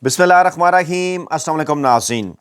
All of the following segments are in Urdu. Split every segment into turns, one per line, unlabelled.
بسم اللہ الرحمن الرحیم۔ السلام علیکم ناظرین۔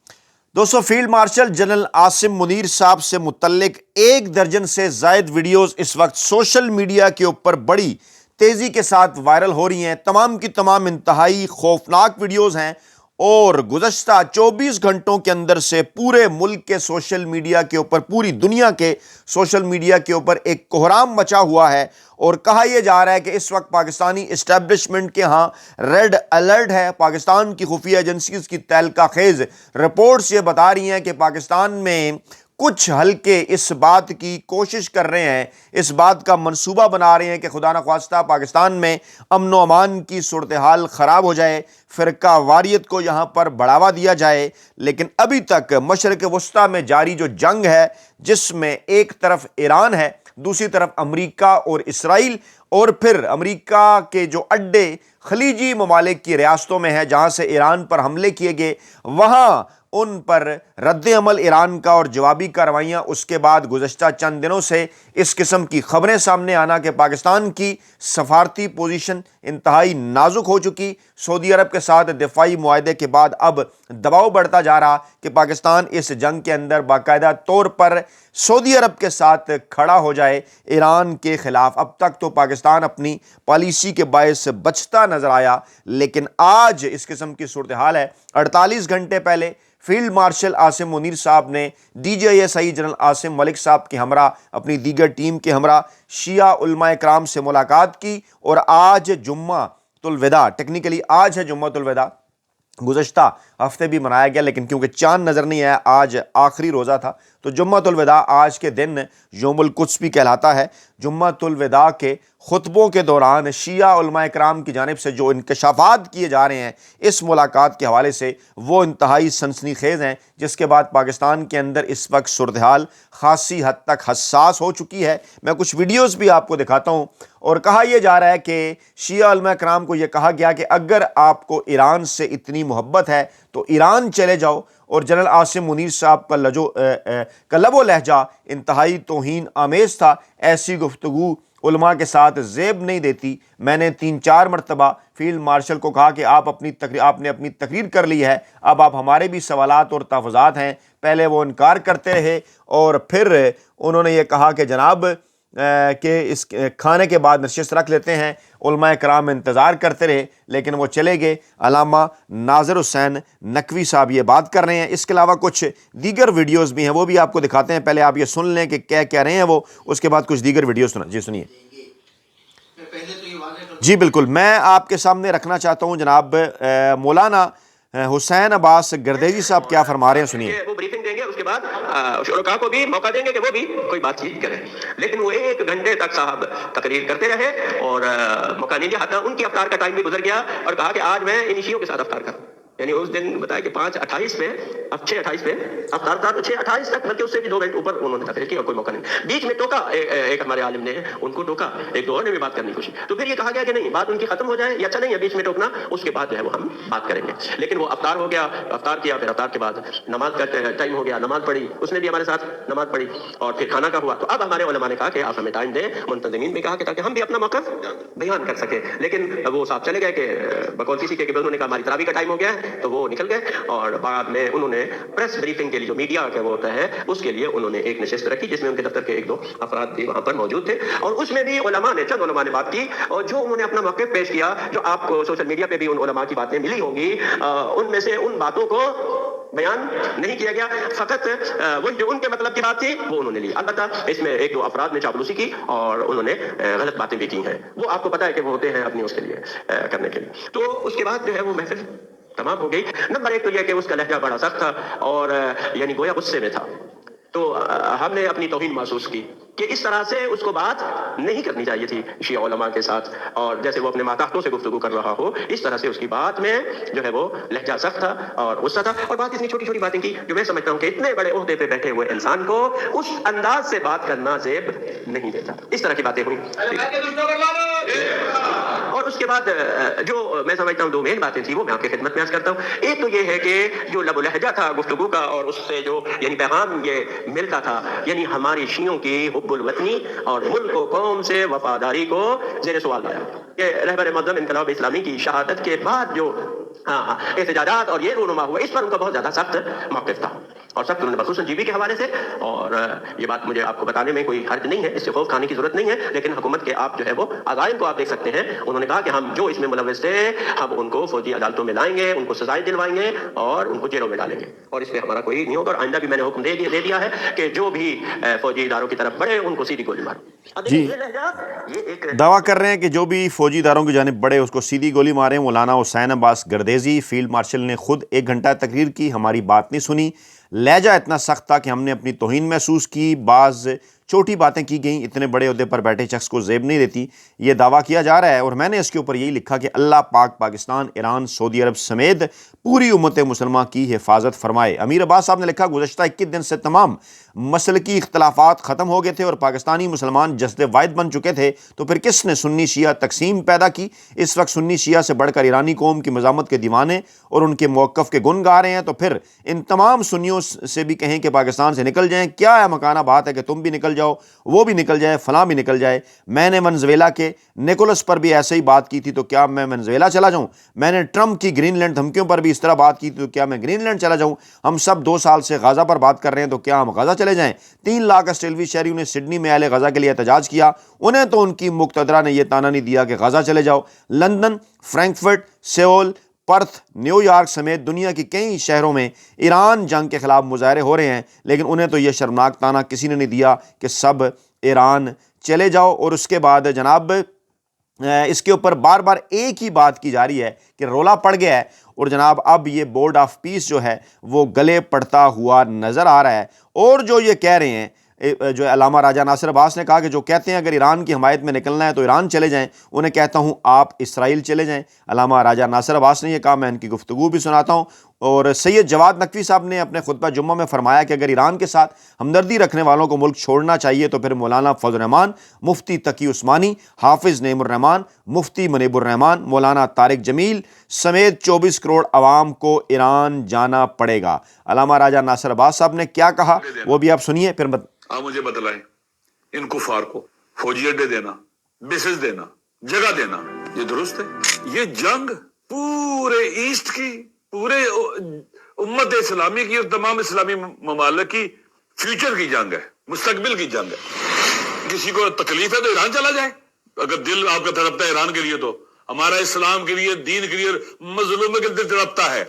دوستو، field marshal general Asim Munir صاحب سے متعلق 1 درجن سے زائد ویڈیوز اس وقت سوشل میڈیا کے اوپر بڑی تیزی کے ساتھ وائرل ہو رہی ہیں۔ تمام کی تمام انتہائی خوفناک ویڈیوز ہیں اور گزشتہ 24 گھنٹوں کے اندر سے پورے ملک کے سوشل میڈیا کے اوپر، پوری دنیا کے سوشل میڈیا کے اوپر ایک کوہرام مچا ہوا ہے اور کہا یہ جا رہا ہے کہ اس وقت پاکستانی اسٹیبلشمنٹ کے ہاں ریڈ الرٹ ہے۔ پاکستان کی خفیہ ایجنسیز کی تہلکہ خیز رپورٹس یہ بتا رہی ہیں کہ پاکستان میں کچھ حلقے اس بات کی کوشش کر رہے ہیں، اس بات کا منصوبہ بنا رہے ہیں کہ خدا نخواستہ پاکستان میں امن و امان کی صورتحال خراب ہو جائے، فرقہ واریت کو یہاں پر بڑھاوا دیا جائے۔ لیکن ابھی تک مشرق وسطیٰ میں جاری جو جنگ ہے، جس میں ایک طرف ایران ہے، دوسری طرف امریکہ اور اسرائیل، اور پھر امریکہ کے جو اڈے خلیجی ممالک کی ریاستوں میں ہیں جہاں سے ایران پر حملے کیے گئے، وہاں ان پر رد عمل ایران کا اور جوابی کارروائیاں اس کے بعد گزشتہ چند دنوں سے اس قسم کی خبریں سامنے آنا کہ پاکستان کی سفارتی پوزیشن انتہائی نازک ہو چکی۔ سعودی عرب کے ساتھ دفاعی معاہدے کے بعد اب دباؤ بڑھتا جا رہا کہ پاکستان اس جنگ کے اندر باقاعدہ طور پر سعودی عرب کے ساتھ کھڑا ہو جائے ایران کے خلاف۔ اب تک تو پاکستان اپنی پالیسی کے باعث بچتا نظر آیا، لیکن آج اس قسم کی صورتحال ہے۔ 48 گھنٹے پہلے فیلڈ مارشل عاصم منیر صاحب نے DGISI جنرل عاصم ملک صاحب کے ہمراہ، اپنی دیگر ٹیم کے ہمراہ شیعہ علماء کرام سے ملاقات کی، اور آج جمعہ الوداع، ٹیکنیکلی آج ہے جمعہ الوداع، گزشتہ ہفتے بھی منایا گیا لیکن کیونکہ چاند نظر نہیں آیا، آج آخری روزہ تھا، تو جمعہ الوداع آج کے دن یوم القدس بھی کہلاتا ہے۔ جمعہ الوداع کے خطبوں کے دوران شیعہ علماء کرام کی جانب سے جو انکشافات کیے جا رہے ہیں اس ملاقات کے حوالے سے، وہ انتہائی سنسنی خیز ہیں، جس کے بعد پاکستان کے اندر اس وقت صورتحال خاصی حد تک حساس ہو چکی ہے۔ میں کچھ ویڈیوز بھی آپ کو دکھاتا ہوں، اور کہا یہ جا رہا ہے کہ شیعہ علماء کرام کو یہ کہا گیا کہ اگر آپ کو ایران سے اتنی محبت ہے تو ایران چلے جاؤ، اور جنرل عاصم منیر صاحب کا لب و لہجہ انتہائی توہین آمیز تھا۔ ایسی گفتگو علماء کے ساتھ زیب نہیں دیتی۔ میں نے 3-4 مرتبہ فیلڈ مارشل کو کہا کہ آپ نے اپنی تقریر کر لی ہے، اب آپ ہمارے بھی سوالات اور تحفظات ہیں۔ پہلے وہ انکار کرتے رہے اور پھر انہوں نے یہ کہا کہ جناب کہ اس کھانے کے بعد نشست رکھ لیتے ہیں۔ علماء کرام انتظار کرتے رہے لیکن وہ چلے گئے۔ علامہ ناظر حسین نقوی صاحب یہ بات کر رہے ہیں۔ اس کے علاوہ کچھ دیگر ویڈیوز بھی ہیں، وہ بھی آپ کو دکھاتے ہیں۔ پہلے آپ یہ سن لیں کہ کیا کہہ رہے ہیں وہ، اس کے بعد کچھ دیگر ویڈیوز سنیں۔ جی سنیے۔ جی بالکل، میں آپ کے سامنے رکھنا چاہتا ہوں جناب مولانا حسین عباس گردیزی صاحب کیا فرما رہے ہیں، سنیے۔
وہ بریفنگ دیں گے، اس کے بعد شرکاء کو بھی موقع دیں گے کہ وہ بھی کوئی بات چیت کریں، لیکن وہ 1 گھنٹے تک صاحب تقریر کرتے رہے اور موقع نہیں دیا۔ حتیٰ ان کی افطار کا ٹائم بھی گزر گیا اور کہا کہ آج میں ان شیعوں کے ساتھ افطار کروں۔ یعنی اس دن بتایا کہ 5:28 پہ، اب 6:28 پہ افطار تھا، تو 6:28 تک بلکہ اس سے بھی 2 منٹ اوپر انہوں نے تقریر کی اور کوئی موقع نہیں۔ بیچ میں ٹوکا ایک ہمارے عالم نے، ان کو ٹوکا، ایک دو اور نے بھی بات کرنے کی کوشش، تو پھر یہ کہا گیا کہ نہیں، بات ان کی ختم ہو جائے، یہ اچھا نہیں ہے بیچ میں ٹوکنا، اس کے بعد جو ہے وہ ہم بات کریں گے۔ لیکن وہ افطار ہو گیا، افطار کیا، پھر افطار کے بعد نماز کا ٹائم ہو گیا، نماز پڑھی، اس نے بھی ہمارے ساتھ نماز پڑھی، اور پھر کھانا کا ہوا۔ تو اب ہمارے علماء نے کہا کہ آپ ہمیں ٹائم دیں، منتظمین بھی کہا کہ تاکہ ہم بھی اپنا موقف بیان کر سکیں، لیکن وہ صاحب چلے گئے کہ بقول کسی کے کہ انہوں نے کہا ہماری تراویح کا ٹائم ہو گیا ہے، تو وہ نکل گئے۔ اور بعد میں انہوں نے پریس بریفنگ کے لیے، جو میڈیا کا وہ ہوتا ہے، اس کے لیے انہوں نے ایک نشست رکھی جس میں ان کے دفتر کے 1-2 افراد بھی وہاں پر موجود تھے، اور اس میں بھی چند علماء نے بات کی، اور جو انہوں نے اپنا موقف پیش کیا، جو آپ کو سوشل میڈیا پہ بھی ان علماء کی باتیں ملی ہوں گی، ان میں سے ان باتوں کو بیان نہیں کیا گیا، فقط وہ جو ان کے مطلب کی بات تھی وہ انہوں نے لی۔ البتہ اس میں 1-2 افراد نے چاپلوسی کی اور انہوں نے غلط باتیں بھی کی ہیں، وہ آپ کو پتہ ہے کہ وہ ہوتے ہیں اپنی اس کے لیے کرنے کے لیے۔ تو اس کے بعد جو ہے وہ محفل تمام ہو گئی۔ نمبر 1 تو یہ کہ اس کا لہجہ بڑا سخت تھا اور یعنی گویا غصے میں تھا، تو ہم نے اپنی توہین محسوس کی کہ اس طرح سے اس کو بات نہیں کرنی چاہیے تھی شیعہ علماء کے ساتھ، اور جیسے وہ اپنے ماتحتوں سے گفتگو کر رہا ہو اس طرح سے اس کی بات میں جو ہے وہ لہجہ سخت تھا اور غصہ تھا، اور بات اتنی چھوٹی چھوٹی باتیں کی جو میں سمجھتا ہوں کہ اتنے بڑے عہدے پہ بیٹھے ہوئے انسان کو اس انداز سے بات کرنا زیب نہیں دیتا۔ اس طرح کی باتیں ہوئی، اور اس کے بعد جو میں سمجھتا ہوں دو مین باتیں تھیں وہ میں آپ کی خدمت میں عرض کرتا ہوں. ایک تو یہ ہے کہ جو لب و لہجہ تھا گفتگو کا اور اس سے جو یعنی پیغام یہ ملتا تھا یعنی ہماری شیعوں کی حب الوطنی اور ملک و قوم سے وفاداری کو زیر سوال لایا. کہ رہبر معظم انقلاب اسلامی کی شہادت کے بعد جو احتجاجات اور یہ رونما ہوا اس پر ان کا بہت زیادہ سخت موقف تھا اور سخت انہوں نے خصوصاً جی بی کے حوالے سے. اور یہ بات مجھے آپ کو بتانے میں کوئی حرج نہیں ہے, اس سے خوف کھانے کی ضرورت نہیں ہے, لیکن حکومت کے آپ جو ہے وہ عزائم کو آپ دیکھ سکتے ہیں. انہوں نے کہا کہ ہم جو اس میں ملوث تھے ہم ان کو فوجی عدالتوں میں لائیں گے, ان کو سزائیں دلوائیں گے اور ان کو جیلوں میں ڈالیں گے, اور اس میں ہمارا کوئی نہیں ہوگا. اور آئندہ بھی میں نے حکم دے دیا ہے کہ جو بھی فوجی اداروں کی طرف بڑھے ان کو سیدھی گولی مارو.
جی دعویٰ کر رہے ہیں کہ جو بھی فوجی اداروں کی جانب بڑھے اس کو سیدھی گولی ماریں. مولانا حسین عباس گردیزی فیلڈ مارشل نے خود 1 گھنٹہ تقریر کی, ہماری بات نہیں سنی, لہجہ اتنا سخت تھا کہ ہم نے اپنی توہین محسوس کی, بعض چھوٹی باتیں کی گئیں, اتنے بڑے عہدے پر بیٹھے شخص کو زیب نہیں دیتی, یہ دعویٰ کیا جا رہا ہے. اور میں نے اس کے اوپر یہی لکھا کہ اللہ پاک پاکستان, ایران, سعودی عرب سمیت پوری امت مسلمہ کی حفاظت فرمائے. امیر عباس صاحب نے لکھا گزشتہ 21 دن سے تمام مسلکی اختلافات ختم ہو گئے تھے اور پاکستانی مسلمان جسد واحد بن چکے تھے, تو پھر کس نے سنی شیعہ تقسیم پیدا کی؟ اس وقت سنی شیعہ سے بڑھ کر ایرانی قوم کی مزاحمت کے دیوانے اور ان کے موقف کے گن گا رہے ہیں. تو پھر ان تمام سنیوں سے بھی کہیں کہ پاکستان سے نکل جائیں. کیا ہے مکانہ بات ہے کہ تم بھی نکل جاؤ, وہ بھی نکل جائے, فلاں بھی نکل جائے. میں نے ونزویلا کے نیکولس پر بھی ایسے ہی بات کی تھی, تو کیا میں ونزویلا چلا جاؤں؟ میں نے ٹرمپ کی گرین لینڈ دھمکیوں پر بھی اس طرح بات کی تھی, تو کیا میں گرین لینڈ چلا جاؤں؟ ہم سب 2 سال سے غزہ پر بات کر رہے ہیں, تو کیا ہم غزہ چلے جائیں؟ 3 لاکھ آسٹریلوی شہریوں نے سڈنی میں اہل غزہ کے لیے احتجاج کیا, انہیں تو ان کی مقتدرہ نے یہ تانا نہیں دیا کہ غزہ چلے جاؤ. London, Frankfurt, Seoul, Perth, New York سمیت دنیا کی کئی شہروں میں ایران جنگ کے خلاف مظاہرے ہو رہے ہیں, لیکن انہیں تو یہ شرمناک تانا کسی نے نہیں دیا کہ سب ایران چلے جاؤ. اور اس کے بعد جناب اس کے اوپر بار بار ایک ہی بات کی جا رہی ہے کہ رولا پڑ گیا ہے, اور جناب اب یہ بورڈ آف پیس جو ہے وہ گلے پڑتا ہوا نظر آ رہا ہے. اور جو یہ کہہ رہے ہیں, جو علامہ راجہ ناصر عباس نے کہا کہ جو کہتے ہیں اگر ایران کی حمایت میں نکلنا ہے تو ایران چلے جائیں, انہیں کہتا ہوں آپ اسرائیل چلے جائیں. علامہ راجہ ناصر عباس نے یہ کہا, میں ان کی گفتگو بھی سناتا ہوں. اور سید جواد نقوی صاحب نے اپنے خطبہ جمعہ میں فرمایا کہ اگر ایران کے ساتھ ہمدردی رکھنے والوں کو ملک چھوڑنا چاہیے تو پھر مولانا فضل الرحمان, مفتی تقی عثمانی, حافظ نعیم الرحمان, مفتی منیب الرحمان, مولانا طارق جمیل سمیت 24 کروڑ عوام کو ایران جانا پڑے گا. علامہ راجہ ناصر عباس صاحب نے کیا کہا وہ بھی آپ سنیے, پھر
آپ مجھے بتلائیں ان کفار کو فوجی اڈے دینا, بیسز دینا, جگہ دینا, یہ درست ہے؟ یہ جنگ پورے ایسٹ کی, پورے امت اسلامی کی اور تمام اسلامی ممالک کی فیوچر کی جنگ ہے, مستقبل کی جنگ ہے. کسی کو تکلیف ہے تو ایران چلا جائے, اگر دل آپ کا تڑپتا ہے ایران کے لیے, تو ہمارا اسلام کے لیے, دین کے لیے, مظلوم کے دل تڑپتا ہے.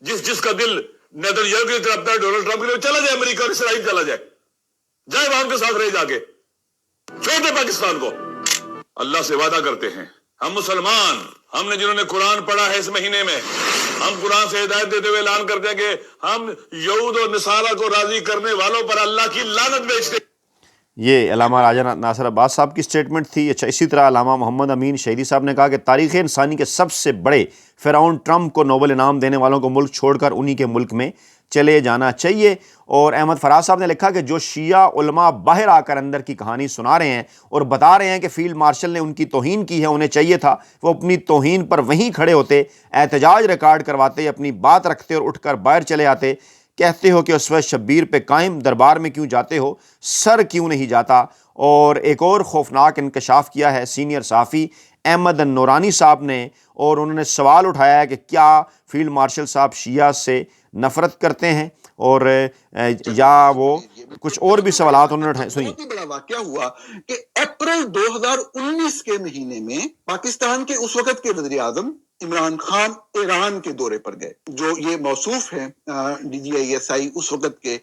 جس کا دل نیتن یاہو کے لیے تڑپتا ہے, ڈونلڈ ٹرمپ کے لیے, چلا جائے امریکہ اور اسرائیل چلا جائے, جائے وہاں کے ساتھ رہے, جا کے چھوڑ دے پاکستان کو. اللہ سے وعدہ کرتے ہیں ہم مسلمان, ہم نے جنہوں نے قرآن پڑھا ہے اس مہینے میں, ہم قرآن سے ہدایت دیتے ہوئے اعلان کرتے ہیں کہ ہم یہود اور نصارہ کو راضی کرنے والوں پر اللہ کی لعنت بھیجتے ہیں.
یہ علامہ راجہ ناصر عباس صاحب کی سٹیٹمنٹ تھی. اچھا, اسی طرح علامہ محمد امین شہیدی صاحب نے کہا کہ تاریخ انسانی کے سب سے بڑے فرعون ٹرمپ کو نوبل انعام دینے والوں کو ملک چھوڑ کر انہی کے ملک میں چلے جانا چاہیے. اور احمد فراز صاحب نے لکھا کہ جو شیعہ علماء باہر آ کر اندر کی کہانی سنا رہے ہیں اور بتا رہے ہیں کہ فیلڈ مارشل نے ان کی توہین کی ہے, انہیں چاہیے تھا وہ اپنی توہین پر وہیں کھڑے ہوتے, احتجاج ریکارڈ کرواتے, اپنی بات رکھتے اور اٹھ کر باہر چلے آتے. کہتے ہو کہ اسوہ شبیر پہ قائم دربار میں کیوں جاتے ہو, سر کیوں نہیں جاتا. اور ایک اور خوفناک انکشاف کیا ہے سینئر صحافی احمد نورانی صاحب نے, اور انہوں نے سوال اٹھایا ہے کہ کیا فیلڈ مارشل صاحب شیعہ سے نفرت کرتے ہیں, اور یا وہ کچھ اور بھی سوالات انہوں نے اٹھائے. سنیے.
بہت ہی بڑا واقعہ ہوا کہ اپریل 2019 کے مہینے میں پاکستان کے اس وقت کے وزیر اعظم عمران خان ایران کے دورے پر گئے. جو یہ موصوف ہیں ڈی جی آئی ایس آئی اس وقت کے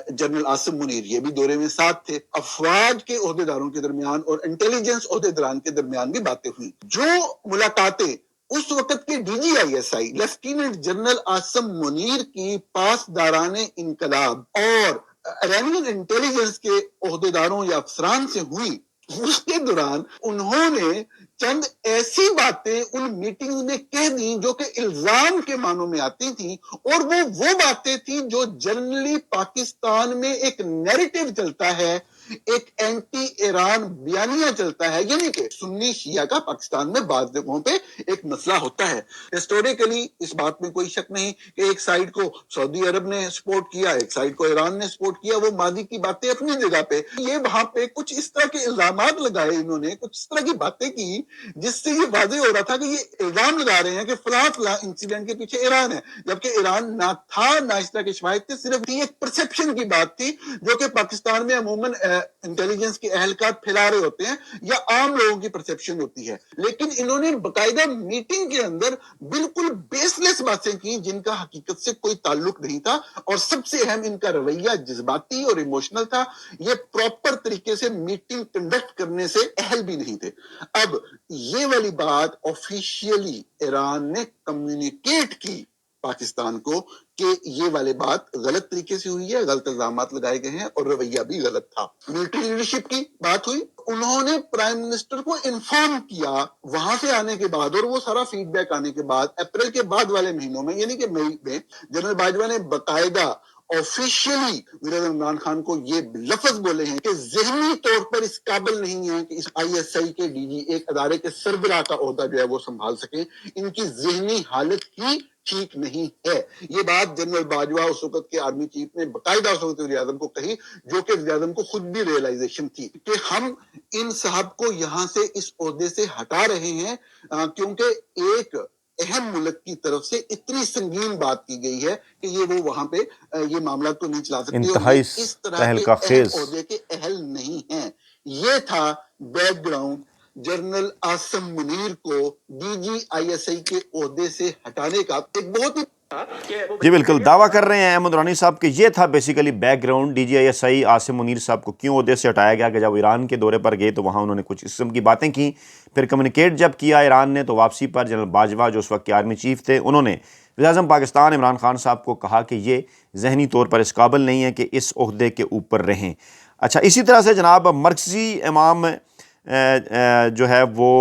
جنرل عاصم منیر, یہ بھی دورے میں ساتھ تھے. افواج کے عہدیداروں کے درمیان اور انٹیلیجنس عہدیداران کے درمیان بھی باتیں ہوئی. جو ملاقاتیں اس وقت کے D G I S I lieutenant general Asim Munir کی پاسداران انقلاب اور ایرانین انٹیلیجنس کے عہدیداروں یا افسران سے ہوئی, اس کے دوران انہوں نے چند ایسی باتیں ان میٹنگز میں کہہ دیں جو کہ الزام کے معنوں میں آتی تھیں, اور وہ باتیں تھیں جو جنرلی پاکستان میں ایک نیریٹو چلتا ہے ایک اینٹی ایران بیانیہ چلتا ہے، یعنی کہ سنی شیعہ کا پاکستان میں بعض جگہوں پہ ایک مسئلہ ہوتا ہے۔ ہسٹوریکلی اس بات میں کوئی شک نہیں کہ ایک سائیڈ کو سعودی عرب نے سپورٹ کیا، ایک سائیڈ کو ایران نے سپورٹ کیا، وہ ماضی کی باتیں اپنی جگہ پہ، یہ وہاں پہ کچھ اس طرح کے الزامات لگائے انہوں نے، کچھ اس طرح کی باتیں کی جس سے یہ واضح ہو رہا تھا کہ یہ الزام لگا رہے ہیں کہ فلاں فلاں انسیڈنٹ کے پیچھے ایران ہے، جبکہ ایران نہ تھا، نہ اس طرح کے شواہد تھے، صرف یہ ایک پرسپشن کی بات تھی جو کہ پاکستان میں عموماً انٹیلیجنس کے اہلکار پھیلا رہے ہوتے ہیں یا عام لوگوں کی پرسپشن ہوتی ہے۔ لیکن انہوں نے باقاعدہ میٹنگ کے اندر بالکل بیس لیس باتیں کی جن کا حقیقت سے کوئی تعلق نہیں تھا، اور سب سے اہم ان کا رویہ جذباتی اور ایموشنل تھا، یہ پراپر طریقے سے میٹنگ کنڈکٹ کرنے سے اہل بھی نہیں تھے۔ اب یہ والی بات آفیشیلی ایران نے کمیونیکیٹ کی پاکستان کو کہ یہ والی بات غلط طریقے سے ہوئی ہے، غلط الزامات لگائے گئے ہیں اور رویہ بھی غلط تھا۔ ملٹری لیڈرشپ کی بات ہوئی، انہوں نے پرائم منسٹر کو انفارم کیا وہاں سے آنے کے بعد، اور وہ سارا فیڈ بیک آنے کے بعد اپریل کے بعد والے مہینوں میں، یعنی کہ مئی میں، جنرل باجوہ نے باقاعدہ آفیشیلی وزیر عمران خان کو یہ لفظ بولے ہیں کہ ذہنی طور پر اس قابل نہیں ہے کہ اس آئی ایس آئی کے ڈی جی ایک ادارے کے سربراہ کا عہدہ جو ہے وہ سنبھال سکیں، ان کی ذہنی حالت ہی ٹھیک نہیں ہے۔ یہ بات جنرل باجوہ اس وقت کے آرمی چیف نے باقاعدہ اس وقت وزیر اعظم کو کہی، جو کہ وزیر اعظم کو خود بھی ریئلائزیشن تھی کہ ہم ان صاحب کو یہاں سے اس عہدے سے ہٹا رہے ہیں کیونکہ ایک اہم ملک کی طرف سے اتنی سنگین بات کی گئی ہے کہ یہ وہ وہاں پہ یہ معاملات کو نہیں چلا سکتے،
انتہائی
اس طرح
تہلکہ
کے
خیز
عہدے کے اہل نہیں ہیں۔ یہ تھا back ground general Asim Munir کو ڈی جی آئی ایس آئی کے عہدے سے ہٹانے کا۔ ایک بہت ہی
جی بالکل دعویٰ کر رہے ہیں احمد نورانی صاحب کہ یہ تھا basically background, D G I S I Asim Munir صاحب کو کیوں عہدے سے ہٹایا گیا کہ جب ایران کے دورے پر گئے تو وہاں انہوں نے کچھ اس قسم کی باتیں کی، پھر کمیونیکیٹ جب کیا ایران نے تو واپسی پر جنرل باجوہ جو اس وقت کے آرمی چیف تھے، انہوں نے وزیر اعظم پاکستان عمران خان صاحب کو کہا کہ یہ ذہنی طور پر اس قابل نہیں ہے کہ اس عہدے کے اوپر رہیں۔ اچھا، اسی طرح سے جناب مرکزی امام جو ہے وہ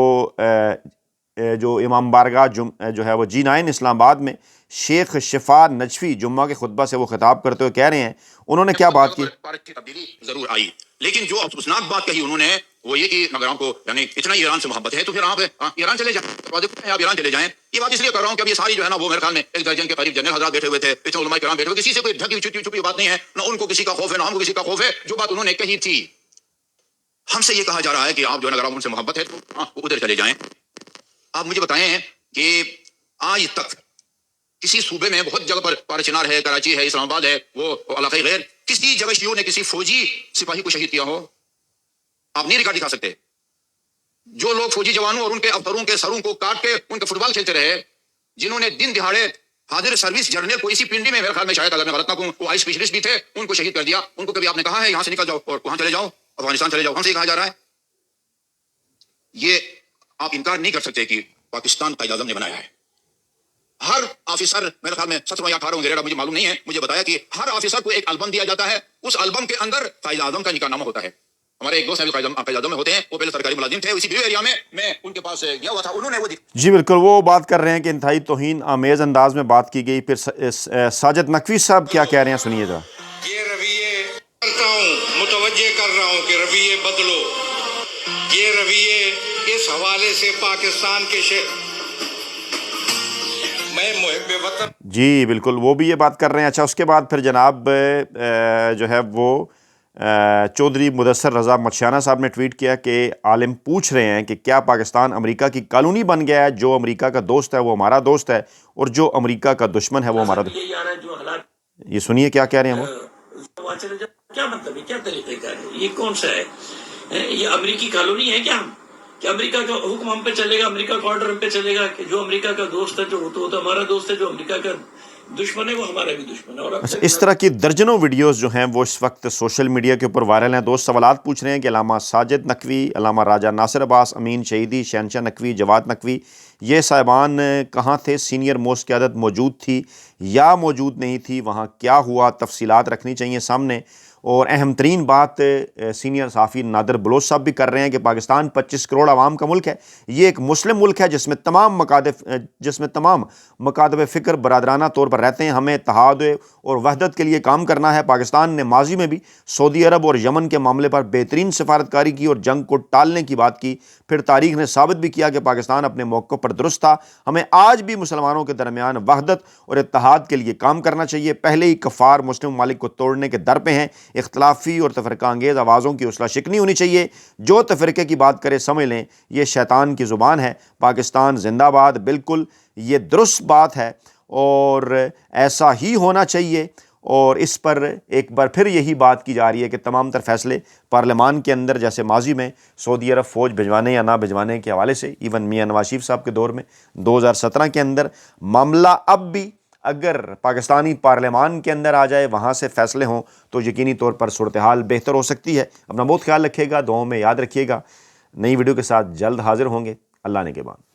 جو امام بارگاہ جو ہے وہ G9 اسلام آباد میں شیخ شفا نجفی جمعہ کے خطبہ سے وہ خطاب کرتے ہوئے کہہ رہے ہیں، انہوں نے کیا بات کی؟
تبدیلی ضرور آئی، لیکن جو افسوسناک بات کہی انہوں نے وہ یہ کہ اگر آپ کو یعنی اتنا ہی ایران سے محبت ہے تو پھر آپ ایران چلے جائیں، آپ ایران چلے جائیں۔ یہ بات اس لیے کر رہا ہوں کہ اب یہ ساری جو ہے نا وہ میرے خیال میں ایک درجن کے قریب جنرل حضرات بیٹھے ہوئے تھے، پیچھے علماء کرام بیٹھے ہوئے، کسی سے کوئی ڈھکی چھپی چھپی بات نہیں ہے، نہ ان کو کسی کا خوف ہے نہ ہم کو کسی کا خوف ہے۔ جو بات انہوں نے کہی تھی، ہم سے یہ کہا جا رہا ہے کہ آپ جو ہے نا اگر آپ ان سے محبت ہے تو ادھر چلے جائیں۔ آپ مجھے بتائیں کہ آج تک کسی صوبے میں بہت جگہ پر پارچنار ہے، کراچی ہے، اسلام آباد ہے، وہ علاقے غیر، کسی جگہ شیعوں نے کسی فوجی سپاہی کو شہید کیا ہو؟ آپ نہیں ریکارڈ دکھا سکتے۔ جو لوگ فوجی جوانوں اور ان کے افسروں کے سروں کو کاٹ کے ان کا فٹ بال کھیلتے رہے، جنہوں نے دن دہاڑے حاضر سروس جرنل کو اسی پنڈی میں، میرے خیال میں شاید اگر میں غلط نہ کہوں وہ آئی اسپیشلسٹ بھی تھے، ان کو شہید کر دیا، ان کو کبھی آپ نے کہا ہے یہاں سے نکل جاؤ اور وہاں چلے جاؤ، افغانستان چلے جاؤ؟ ہم سے یہ کہا جا رہا ہے۔ یہ آپ انکار نہیں کر سکتے کہ پاکستان قائد اعظم نے بنایا ہے۔ ہر آفیسر میرے خیال میں 17 یا 18 گریڈ مجھے معلوم نہیں ہے، مجھے بتایا کہ ہر آفیسر کو ایک البم دیا جاتا ہے، اس البم کے اندر قائد اعظم کا نکاح نامہ ہوتا ہے۔ ہمارے ایک دوست ہیں قائد اعظم میں ہوتے ہیں، وہ پہلے سرکاری ملازم تھے، اسی بیو ایریا میں ان کے پاس گیا ہوا تھا، انہوں نے وہ
جی بالکل وہ بات کر رہے ہیں کہ انتہائی توہین آمیز انداز میں بات کی گئی۔ پھر ساجد نقوی صاحب کیا کہہ رہے ہیں، سنیے ذرا۔
یہ رویے کرتا ہوں، متوجہ کر رہا ہوں کہ رویے بدلو۔ یہ رویے اس حوالے سے پاکستان کے میں محب وطن،
جی بالکل وہ بھی یہ بات کر رہے ہیں۔ اچھا، اس کے بعد پھر جناب جو ہے وہ چودھری مدثر رضا مدشانہ صاحب نے ٹویٹ کیا کہ عالم پوچھ رہے ہیں کہ کیا پاکستان امریکہ کی کالونی بن گیا ہے؟ جو امریکہ کا دوست ہے وہ ہمارا دوست ہے اور جو امریکہ کا دشمن ہے وہ ہمارا دشمن۔ یہ سنیے کیا کہہ رہے ہیں وہ۔
کیا مطلب ہے، کیا طریقہ کار ہے، یہ کون سا ہے؟ یہ امریکی کالونی ہے کیا ہم؟ کہ امریکہ کا حکم ہم پہ چلے گا، امریکہ کا آرڈر ہم پہ چلے گا کہ جو امریکہ کا دوست ہے جو وہ تو ہمارا دوست ہے، جو امریکہ کا دشمن ہے وہ ہمارا بھی دشمن ہے۔ اور
اچھا، اس طرح کی درجنوں ویڈیوز جو ہیں وہ اس وقت سوشل میڈیا کے اوپر وائرل ہیں۔ دوست سوالات پوچھ رہے ہیں کہ علامہ ساجد نقوی، علامہ راجہ ناصر عباس، امین شہیدی، شہنشاہ نقوی، جواد نقوی، یہ صاحبان کہاں تھے؟ سینئر موسٹ قیادت موجود تھی یا موجود نہیں تھی؟ وہاں کیا ہوا؟ تفصیلات رکھنی چاہیے سامنے۔ اور اہم ترین بات سینئر صحافی نادر بلوچ صاحب بھی کر رہے ہیں کہ پاکستان 25 کروڑ عوام کا ملک ہے، یہ ایک مسلم ملک ہے جس میں تمام مکاتب فکر برادرانہ طور پر رہتے ہیں۔ ہمیں اتحاد اور وحدت کے لیے کام کرنا ہے۔ پاکستان نے ماضی میں بھی سعودی عرب اور یمن کے معاملے پر بہترین سفارتکاری کی اور جنگ کو ٹالنے کی بات کی، پھر تاریخ نے ثابت بھی کیا کہ پاکستان اپنے موقف پر درست تھا۔ ہمیں آج بھی مسلمانوں کے درمیان وحدت اور اتحاد کے لیے کام کرنا چاہیے۔ پہلے ہی کفار مسلم ممالک کو توڑنے کے در پہ ہیں۔ اختلافی اور تفرقہ انگیز آوازوں کی حوصلہ شکنی ہونی چاہیے۔ جو تفرقے کی بات کرے سمجھ لیں یہ شیطان کی زبان ہے۔ پاکستان زندہ باد، بالکل یہ درست بات ہے اور ایسا ہی ہونا چاہیے۔ اور اس پر ایک بار پھر یہی بات کی جا رہی ہے کہ تمام تر فیصلے پارلیمان کے اندر، جیسے ماضی میں سعودی عرب فوج بھجوانے یا نہ بھجوانے کے حوالے سے، ایون میاں نواز شریف صاحب کے دور میں 2017 کے اندر، معاملہ اب بھی اگر پاکستانی پارلیمان کے اندر آ جائے، وہاں سے فیصلے ہوں تو یقینی طور پر صورتحال بہتر ہو سکتی ہے۔ اپنا بہت خیال رکھیے گا، دعاؤں میں یاد رکھیے گا۔ نئی ویڈیو کے ساتھ جلد حاضر ہوں گے۔ اللہ نے کے بعد۔